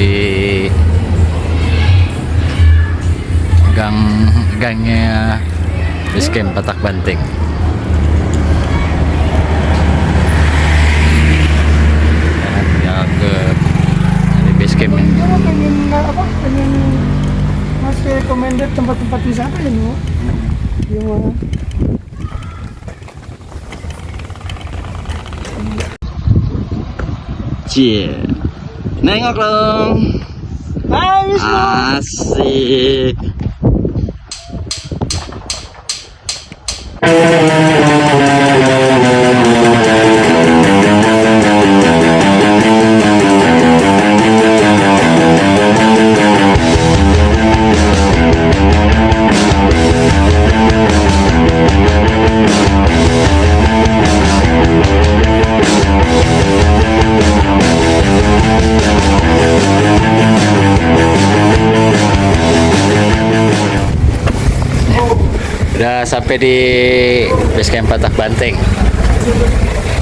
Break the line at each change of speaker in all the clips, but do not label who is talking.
di gangnya base camp Patak Banteng. Ya ke dari base camp ini.
Pengen masih recommended tempat-tempat wisata ini, gimana?
Cie, nengok dong. Asik. Udah sampai di base camp Patak Banteng.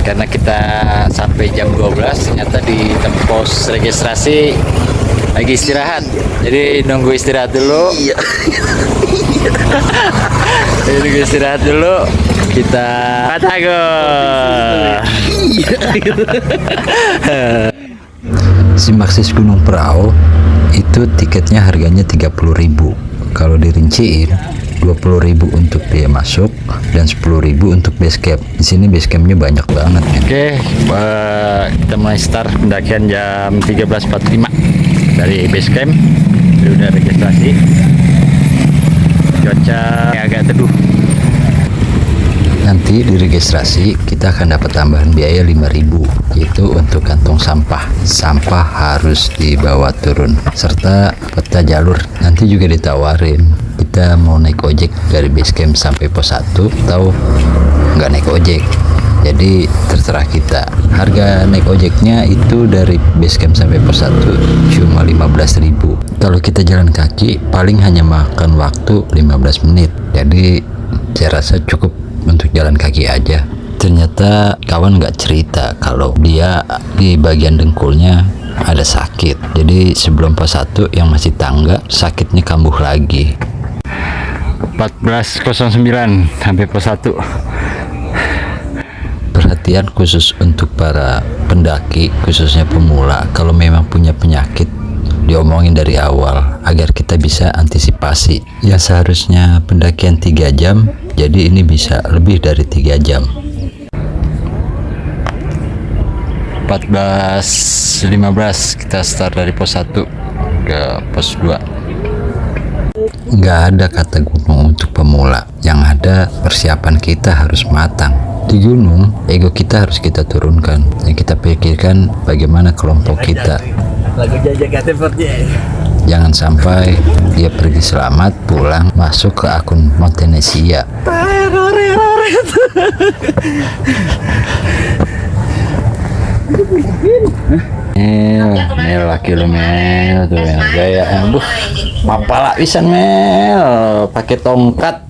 Karena kita sampai jam 12, ternyata di pos registrasi lagi istirahat. Jadi nunggu istirahat dulu. Iya. Jadi nunggu istirahat dulu. Kita Patago.
Simaksis Gunung Prau itu tiketnya harganya 30.000. Kalau dirinciin 20.000 untuk biaya masuk dan 10.000 untuk base camp. Di sini base campnya banyak banget ya.
Oke, kita mulai start pendakian jam 13.45 dari base camp. Sudah registrasi. Cuaca agak teduh.
Nanti di registrasi kita akan dapat tambahan biaya 5.000, yaitu untuk kantong sampah. Sampah harus dibawa turun serta peta jalur. Nanti juga ditawarin kita mau naik ojek dari base camp sampai pos 1 atau nggak naik ojek. Jadi terserah kita. Harga naik ojeknya itu dari base camp sampai pos 1 cuma 15.000. Kalau kita jalan kaki paling hanya makan waktu 15 menit. Jadi saya rasa cukup untuk jalan kaki aja. Ternyata kawan nggak cerita kalau dia di bagian dengkulnya ada sakit. Jadi sebelum pos 1 yang masih tangga, sakitnya kambuh lagi.
14.09 sampai pos 1.
Perhatian khusus untuk para pendaki, khususnya pemula, kalau memang punya penyakit diomongin dari awal agar kita bisa antisipasi. Yang seharusnya pendakian 3 jam, jadi ini bisa lebih dari 3 jam.
14.15 kita start dari pos 1 ke pos 2.
Nggak ada kata gunung untuk pemula, yang ada persiapan kita harus matang. Di gunung, ego kita harus kita turunkan, yang kita pikirkan bagaimana kelompok kita. Jangan sampai dia pergi selamat, pulang masuk ke akun Montenesia.
Mel laki lu Mel tuh yang gaya, aduh mapala pisan Mel pakai tongkat.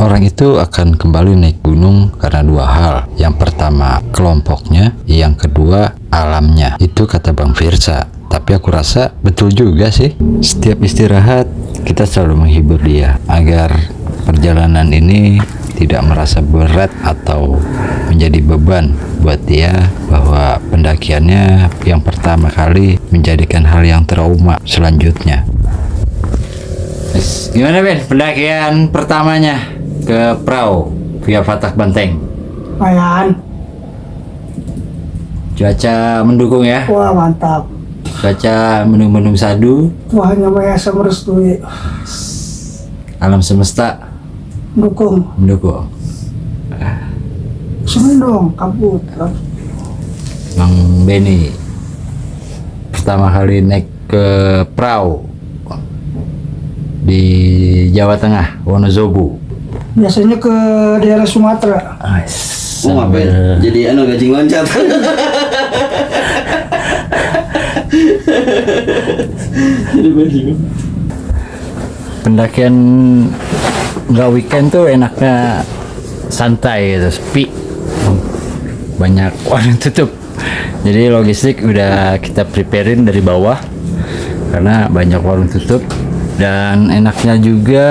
Orang itu akan kembali naik gunung karena 2 hal. Yang pertama kelompoknya, yang kedua alamnya. Itu kata Bang Firsa. Tapi aku rasa betul juga sih. Setiap istirahat kita selalu menghibur dia agar perjalanan ini tidak merasa berat atau menjadi beban buat dia, bahwa pendakiannya yang pertama kali menjadikan hal yang trauma selanjutnya.
Gimana Ben pendakian pertamanya ke Prau via Patak Banteng?
Lumayan.
Cuaca mendukung ya?
Wah, mantap.
Cuaca mendung-mendung sadu.
Tuhan Yang Maha Esa merestui.
Alam semesta
Dukung.
mendukung.
Sini dong, kabut.
Bang Benny pertama kali naik ke Prau di Jawa Tengah, Wonosobo.
Biasanya ke daerah Sumatera.
Sambil
Jadi gajing loncat.
pendakian nggak weekend tuh enaknya santai gitu, sepi, banyak warung tutup. Jadi logistik udah kita preparein dari bawah karena banyak warung tutup, dan enaknya juga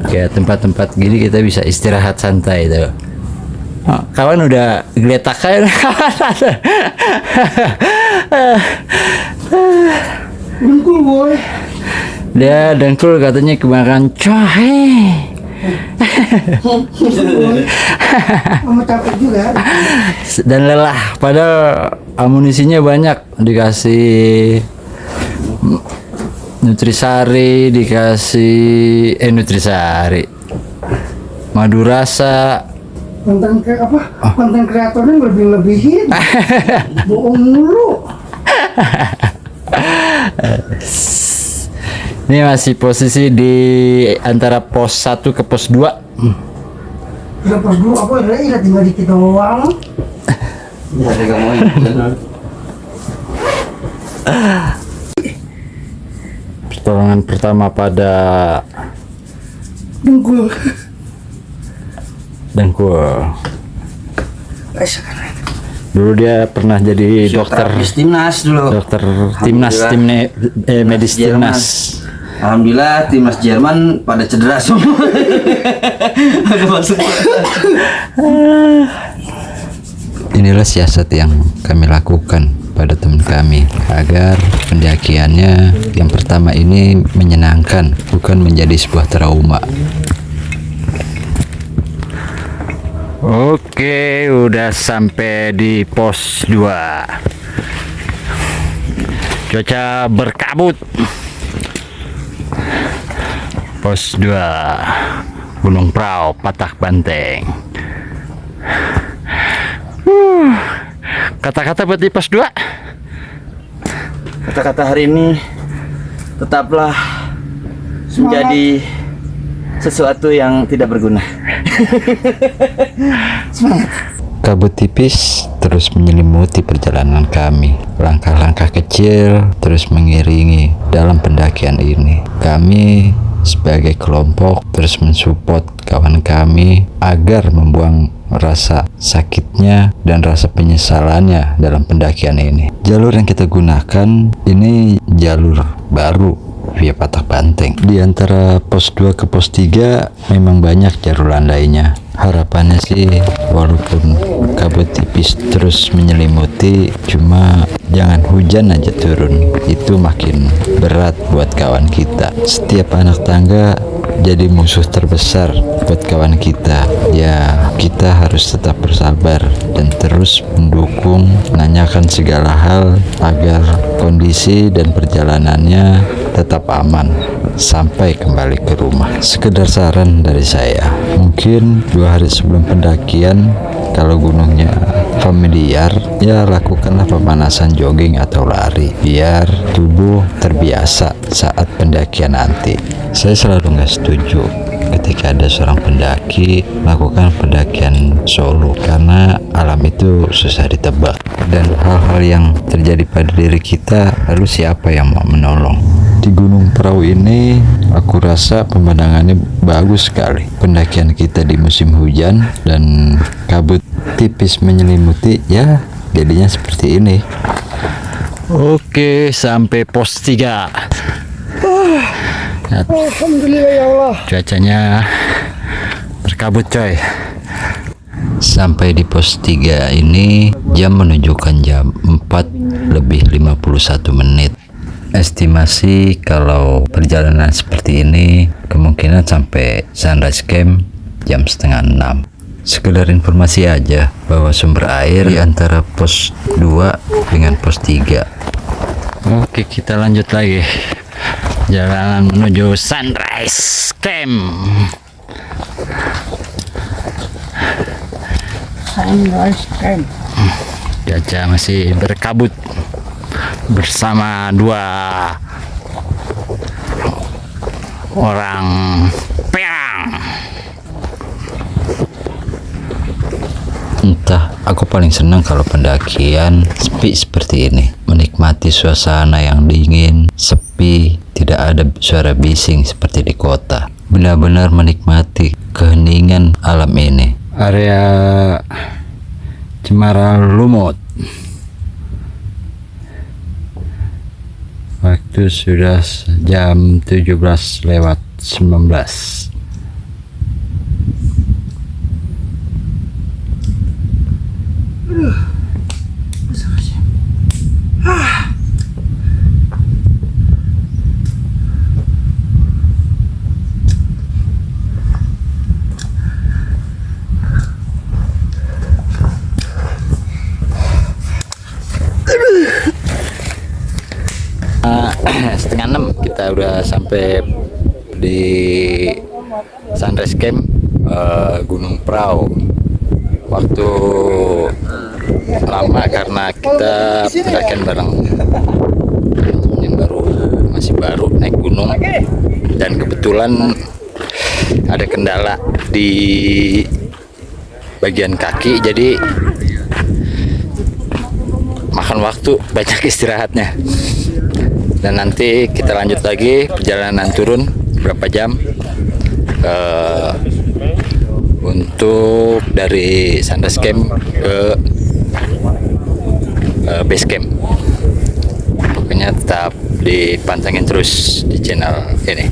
kayak tempat-tempat gini kita bisa istirahat santai tuh. Oh, kawan udah geletak kan?
Dengkul boy.
Dia dengkul katanya kemakan cohe.
Kamu capek juga.
Dan lelah, padahal amunisinya banyak, dikasih nutrisari, dikasih nutrisari, madu rasa.
Konten konten kreatornya lebih-lebihin. Bohong mulu.
Ini masih posisi di antara pos 1 ke pos 2.
Udah pas dulu apa ya tinggal dikit doang.
Pertolongan pertama pada
Dengkul.
dengkul.
Sekarang.
Dulu dia pernah jadi dokter
timnas dulu.
dokter timnas, medis timnas.
Alhamdulillah timnas Jerman pada cedera semua. Ada masuk.
Inilah siasat yang kami lakukan pada teman kami agar pendakiannya yang pertama ini menyenangkan, bukan menjadi sebuah trauma.
Oke, udah sampai di pos 2. Cuaca berkabut. Pos 2 Gunung Prau, Patah Banteng. Kata-kata buat di pos 2.
Kata-kata hari ini tetaplah menjadi sesuatu yang tidak berguna.
Kabut tipis terus menyelimuti perjalanan kami. Langkah-langkah kecil terus mengiringi dalam pendakian ini. Kami sebagai kelompok terus mensupport kawan kami agar membuang rasa sakitnya dan rasa penyesalannya dalam pendakian ini. Jalur yang kita gunakan ini jalur baru via Patah Banteng. Di antara pos 2 ke pos 3 memang banyak jalur lainnya. Harapannya sih walaupun kabut tipis terus menyelimuti, cuma jangan hujan aja turun. Itu makin berat buat kawan kita. Setiap anak tangga jadi musuh terbesar buat kawan kita. Ya, kita harus tetap bersabar dan terus mendukung, menanyakan segala hal agar kondisi dan perjalanannya tetap aman sampai kembali ke rumah. Sekedar saran dari saya, mungkin 2 hari sebelum pendakian kalau gunungnya familiar, ya lakukanlah pemanasan jogging atau lari biar tubuh terbiasa saat pendakian nanti. Saya selalu nggak setuju ketika ada seorang pendaki melakukan pendakian solo karena alam itu susah ditebak dan hal-hal yang terjadi pada diri kita, lalu siapa yang mau menolong? Di Gunung Prau ini aku rasa pemandangannya bagus sekali. Pendakian kita di musim hujan dan kabut tipis menyelimuti, ya jadinya seperti ini.
Oke, sampai pos 3.
Alhamdulillah ya Allah.
Cuacanya berkabut coy.
Sampai di pos 3 ini jam menunjukkan jam 4:51. Estimasi kalau perjalanan seperti ini kemungkinan sampai sunrise camp jam 5:30. Sekedar informasi aja bahwa sumber air di antara pos 2 dengan pos 3.
Oke, kita lanjut lagi. Jalanan menuju sunrise camp.
Sunrise camp.
Cuaca masih berkabut bersama 2 orang perang.
Entah, aku paling senang kalau pendakian sepi seperti ini. Menikmati suasana yang dingin, sepi, tidak ada suara bising seperti di kota. Benar-benar menikmati keheningan alam ini.
Area Cemara Lumut.
Waktu sudah jam 17:19.
Setengah 6 kita udah sampai di Sunrise Camp Gunung Prau. Waktu lama karena kita pendakian bareng yang masih baru naik gunung, dan kebetulan ada kendala di bagian kaki, jadi makan waktu banyak istirahatnya. Dan nanti kita lanjut lagi perjalanan turun berapa jam untuk dari Sunrise Camp ke base camp. Pokoknya tetap dipantengin terus di channel ini.